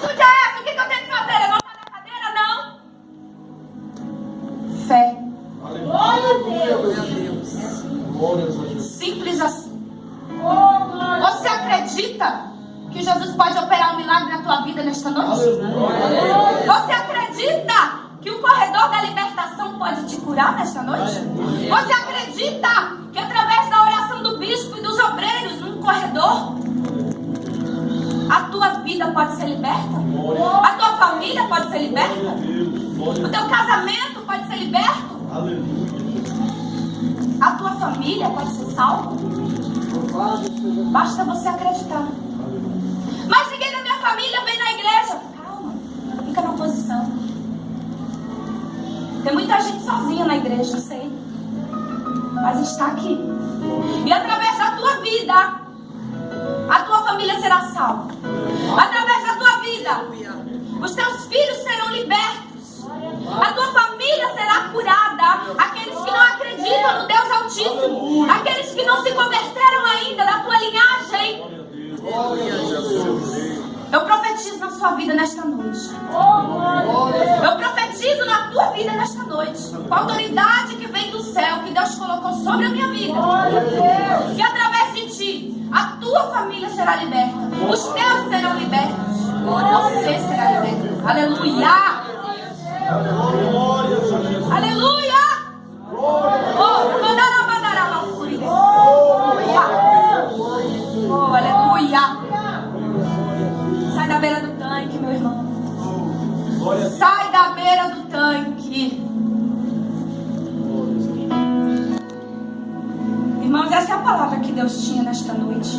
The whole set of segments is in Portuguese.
atitude é essa? O que eu tenho que fazer? Levantar da cadeira? Não. Fé. Glória a Deus. Simples assim. Você acredita que Jesus pode operar um milagre na tua vida nesta noite? Você acredita que o corredor da libertação pode te curar nesta noite? Você acredita que através da oração do bispo e dos obreiros num corredor, a tua vida pode ser liberta? A tua família pode ser liberta? O teu casamento pode ser liberto? A tua família pode ser salva? Basta você acreditar. Mas ninguém da minha família vem na igreja. Calma, fica na posição. Tem muita gente sozinha na igreja, eu sei. Mas está aqui. E através da tua vida, a tua família será salva. Através da tua vida, os teus filhos serão libertos. A tua família será curada. Aqueles que não acreditam no Deus Altíssimo, aqueles que não se converteram ainda da tua linhagem, eu profetizo na sua vida nesta noite. Eu profetizo na tua vida nesta noite, com a autoridade que vem do céu, que Deus colocou sobre a minha vida, que através de ti a tua família será liberta, os teus serão libertos, você será liberto. Aleluia. Aleluia. Oh, aleluia. Sai da beira do tanque, meu irmão. Sai da beira do tanque. Irmãos, essa é a palavra que Deus tinha nesta noite.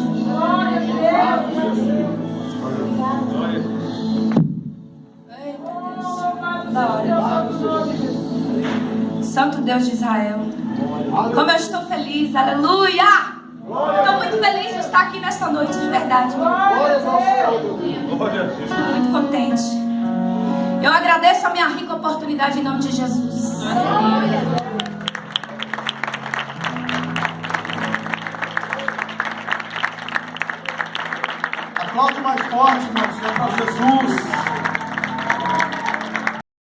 Eita Deus. Da hora. Santo Deus de Israel. Como eu estou feliz, aleluia. Estou muito feliz de estar aqui nesta noite, de verdade. Estou muito contente. Eu agradeço a minha rica oportunidade em nome de Jesus. Aplaude mais forte, irmão. Senhor, para Jesus.